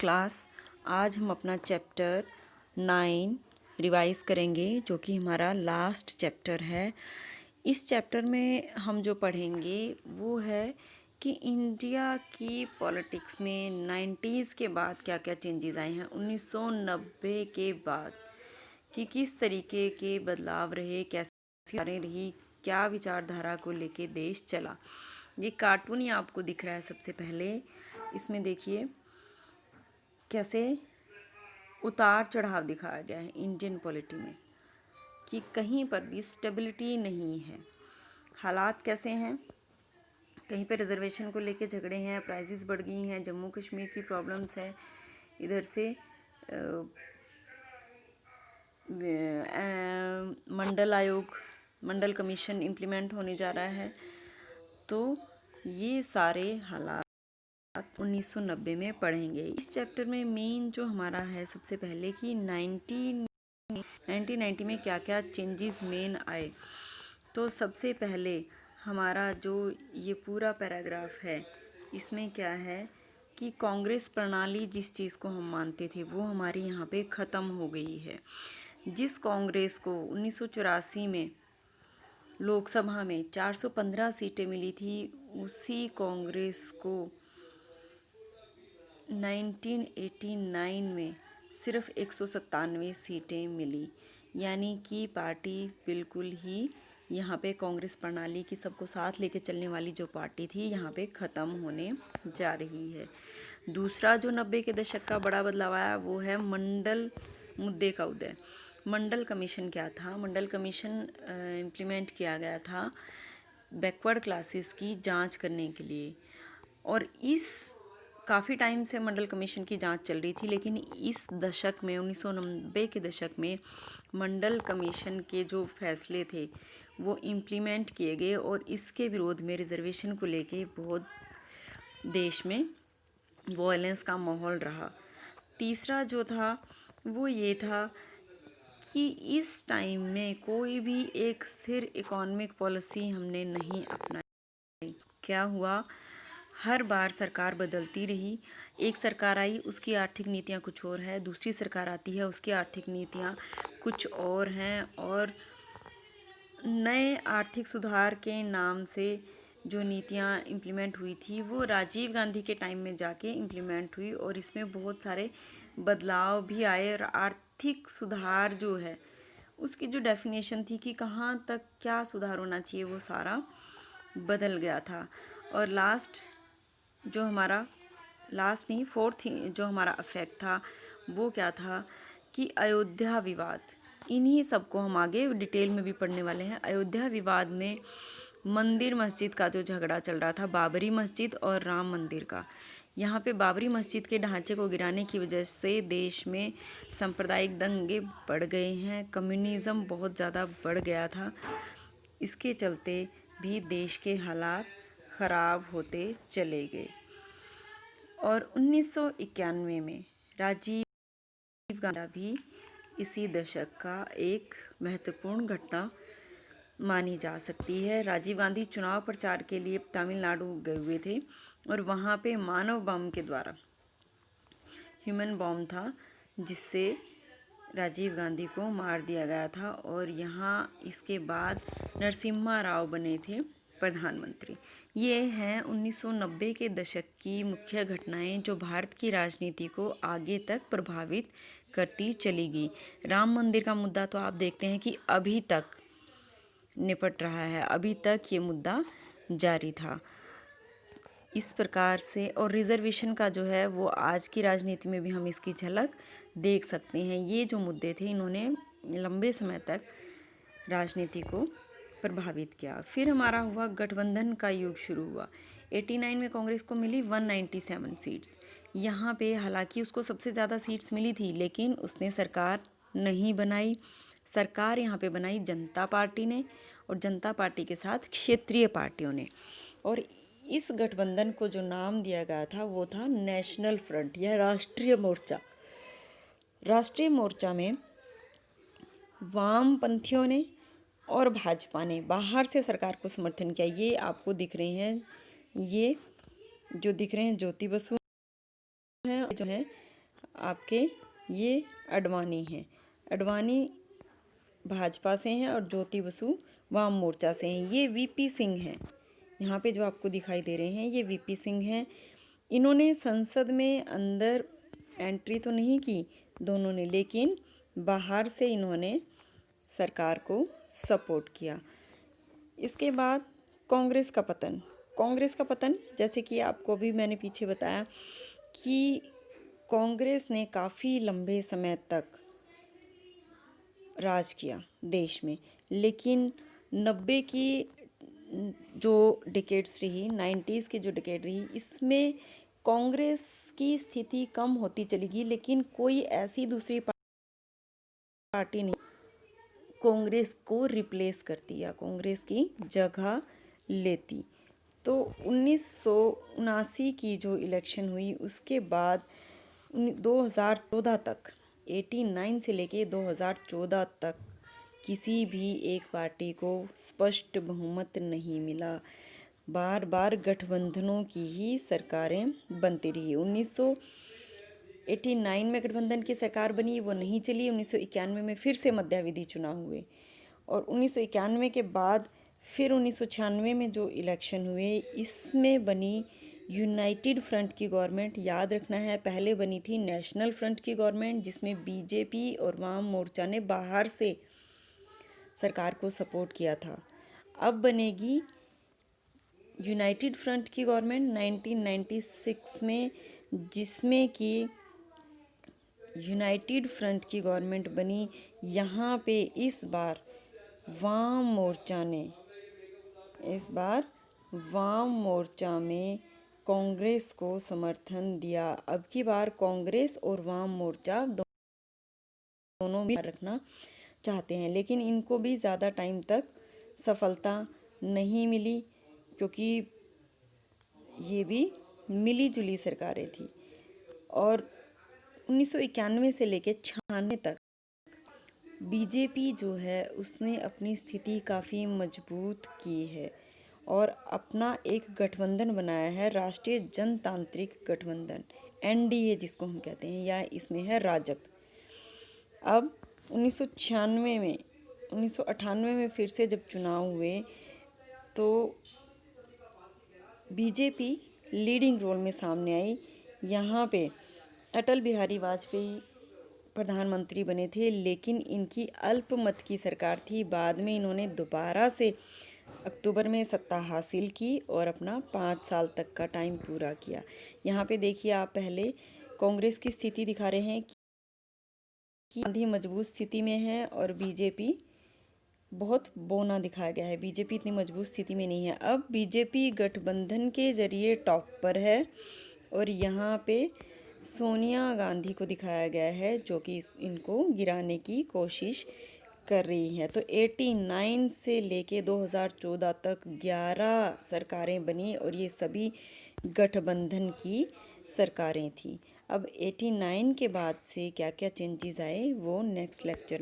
Class. आज हम अपना चैप्टर 9 रिवाइज करेंगे, जो कि हमारा लास्ट चैप्टर है। इस चैप्टर में हम जो पढ़ेंगे वो है कि इंडिया की पॉलिटिक्स में 90s के बाद क्या क्या चेंजेस आए हैं, 1990 के बाद कि किस तरीके के बदलाव रहे, कैसी कारें रही, क्या विचारधारा को लेके देश चला। ये कार्टून ही आपको दिख रहा है सबसे पहले। इसमें देखिए कैसे उतार चढ़ाव दिखाया गया है इंडियन पॉलिटी में, कि कहीं पर भी स्टेबिलिटी नहीं है। हालात कैसे हैं, कहीं पर रिजर्वेशन को लेके झगड़े हैं, प्राइसेस बढ़ गई हैं, जम्मू कश्मीर की प्रॉब्लम्स है, इधर से मंडल आयोग, मंडल कमीशन इम्प्लीमेंट होने जा रहा है। तो ये सारे हालात 1990 में पढ़ेंगे। इस चैप्टर में मेन जो हमारा है सबसे पहले कि 1990 में क्या क्या चेंजेस मेन आए। तो सबसे पहले हमारा जो ये पूरा पैराग्राफ है, इसमें क्या है कि कांग्रेस प्रणाली जिस चीज़ को हम मानते थे वो हमारी यहाँ पे ख़त्म हो गई है। जिस कांग्रेस को 1984 में लोकसभा में 415 सीटें मिली थी, उसी कांग्रेस को 1989 में सिर्फ 197 सीटें मिली। यानी कि पार्टी बिल्कुल ही यहाँ पे कांग्रेस प्रणाली की सबको साथ लेके चलने वाली जो पार्टी थी, यहाँ पे ख़त्म होने जा रही है। दूसरा जो 90 के दशक का बड़ा बदलाव आया वो है मंडल मुद्दे का उदय। मंडल कमीशन क्या था? मंडल कमीशन इम्प्लीमेंट किया गया था बैकवर्ड क्लासेस की जांच करने के लिए, और इस काफ़ी टाइम से मंडल कमीशन की जांच चल रही थी, लेकिन इस दशक में 1990 के दशक में मंडल कमीशन के जो फैसले थे वो इम्प्लीमेंट किए गए, और इसके विरोध में रिजर्वेशन को लेके बहुत देश में वॉयलेंस का माहौल रहा। तीसरा जो था वो ये था कि इस टाइम में कोई भी एक स्थिर इकोनॉमिक पॉलिसी हमने नहीं अपनाई। क्या हुआ, हर बार सरकार बदलती रही। एक सरकार आई, उसकी आर्थिक नीतियाँ कुछ और है, दूसरी सरकार आती है, उसकी आर्थिक नीतियाँ कुछ और हैं, और नए आर्थिक सुधार के नाम से जो नीतियाँ इम्प्लीमेंट हुई थी वो राजीव गांधी के टाइम में जाके इम्प्लीमेंट हुई, और इसमें बहुत सारे बदलाव भी आए। और आर्थिक सुधार जो है उसकी जो डेफिनेशन थी कि कहाँ तक क्या सुधार होना चाहिए, वो सारा बदल गया था। और जो हमारा लास्ट नहीं, फोर्थ जो हमारा अफेक्ट था वो क्या था कि अयोध्या विवाद। इन्हीं सबको हम आगे डिटेल में भी पढ़ने वाले हैं। अयोध्या विवाद में मंदिर मस्जिद का जो झगड़ा चल रहा था, बाबरी मस्जिद और राम मंदिर का। यहाँ पे बाबरी मस्जिद के ढांचे को गिराने की वजह से देश में सांप्रदायिक दंगे बढ़ गए हैं, कम्युनिज़्म बहुत ज़्यादा बढ़ गया था। इसके चलते भी देश के हालात ख़राब होते चले गए। और 1991 में राजीव गांधी भी इसी दशक का एक महत्वपूर्ण घटना मानी जा सकती है। राजीव गांधी चुनाव प्रचार के लिए तमिलनाडु गए हुए थे, और वहाँ पे मानव बम के द्वारा, ह्यूमन बम था, जिससे राजीव गांधी को मार दिया गया था। और यहाँ इसके बाद नरसिम्हा राव बने थे प्रधानमंत्री। ये हैं 1990 के दशक की मुख्य घटनाएं जो भारत की राजनीति को आगे तक प्रभावित करती चली गई। राम मंदिर का मुद्दा तो आप देखते हैं कि अभी तक निपट रहा है, अभी तक ये मुद्दा जारी था। इस प्रकार से, और रिजर्वेशन का जो है वो आज की राजनीति में भी हम इसकी झलक देख सकते हैं। ये जो मुद्दे थे इन्होंने लंबे समय तक राजनीति को प्रभावित किया। फिर हमारा हुआ गठबंधन का युग शुरू हुआ। 89 में कांग्रेस को मिली 197 सीट्स। यहाँ पे हालांकि उसको सबसे ज़्यादा सीट्स मिली थी, लेकिन उसने सरकार नहीं बनाई। सरकार यहाँ पे बनाई जनता पार्टी ने, और जनता पार्टी के साथ क्षेत्रीय पार्टियों ने। और इस गठबंधन को जो नाम दिया गया था वो था नेशनल फ्रंट या राष्ट्रीय मोर्चा। राष्ट्रीय मोर्चा में वामपंथियों ने और भाजपा ने बाहर से सरकार को समर्थन किया। ये आपको दिख रहे हैं, ये जो दिख रहे हैं ज्योति बसु हैं, जो है आपके ये अडवाणी हैं। अडवाणी भाजपा से हैं और ज्योति बसु वाम मोर्चा से हैं। ये वीपी सिंह हैं, यहाँ पे जो आपको दिखाई दे रहे हैं ये वीपी सिंह हैं। इन्होंने संसद में अंदर एंट्री तो नहीं की दोनों ने, लेकिन बाहर से इन्होंने सरकार को सपोर्ट किया। इसके बाद कांग्रेस का पतन। कांग्रेस का पतन जैसे कि आपको भी मैंने पीछे बताया कि कांग्रेस ने काफ़ी लंबे समय तक राज किया देश में, लेकिन 90 की जो डिकेड्स रही, 90s की जो डिकेड रही, इसमें कांग्रेस की स्थिति कम होती चली गई, लेकिन कोई ऐसी दूसरी पार्टी नहीं कांग्रेस को रिप्लेस करती या कांग्रेस की जगह लेती। तो 1979 की जो इलेक्शन हुई उसके बाद 2014 तक, 89 से लेके 2014 तक किसी भी एक पार्टी को स्पष्ट बहुमत नहीं मिला। बार बार गठबंधनों की ही सरकारें बनती रही। 1989 में गठबंधन की सरकार बनी, वो नहीं चली। 1991 में फिर से मध्यावधि चुनाव हुए और 1991 के बाद फिर 1996 में जो इलेक्शन हुए इसमें बनी यूनाइटेड फ्रंट की गवर्नमेंट। याद रखना है, पहले बनी थी नेशनल फ्रंट की गवर्नमेंट जिसमें बीजेपी और वाम मोर्चा ने बाहर से सरकार को सपोर्ट किया था। अब बनेगी यूनाइटेड फ्रंट की गवर्नमेंट 1996 में, जिसमें कि यूनाइटेड फ्रंट की गवर्नमेंट बनी। यहाँ पे इस बार वाम मोर्चा में कांग्रेस को समर्थन दिया। अब की बार कांग्रेस और वाम मोर्चा दोनों भी रखना चाहते हैं, लेकिन इनको भी ज़्यादा टाइम तक सफलता नहीं मिली क्योंकि ये भी मिली जुली सरकारें थी। और 1991 से लेकर 96 तक बीजेपी जो है उसने अपनी स्थिति काफ़ी मजबूत की है और अपना एक गठबंधन बनाया है, राष्ट्रीय जनतांत्रिक गठबंधन, एनडीए जिसको हम कहते हैं, या इसमें है राजग। अब 1998 में फिर से जब चुनाव हुए तो बीजेपी लीडिंग रोल में सामने आई। यहाँ पे अटल बिहारी वाजपेयी प्रधानमंत्री बने थे, लेकिन इनकी अल्पमत की सरकार थी। बाद में इन्होंने दोबारा से अक्टूबर में सत्ता हासिल की और अपना 5 साल तक का टाइम पूरा किया। यहाँ पे देखिए आप, पहले कांग्रेस की स्थिति दिखा रहे हैं कि गांधी मजबूत स्थिति में है और बीजेपी बहुत बौना दिखाया गया है। बीजेपी इतनी मजबूत स्थिति में नहीं है। अब बीजेपी गठबंधन के जरिए टॉप पर है और यहाँ पे सोनिया गांधी को दिखाया गया है जो कि इनको गिराने की कोशिश कर रही है। तो 89 से लेके 2014 तक 11 सरकारें बनी और ये सभी गठबंधन की सरकारें थी। अब 89 के बाद से क्या क्या चेंजेस आए वो नेक्स्ट लेक्चर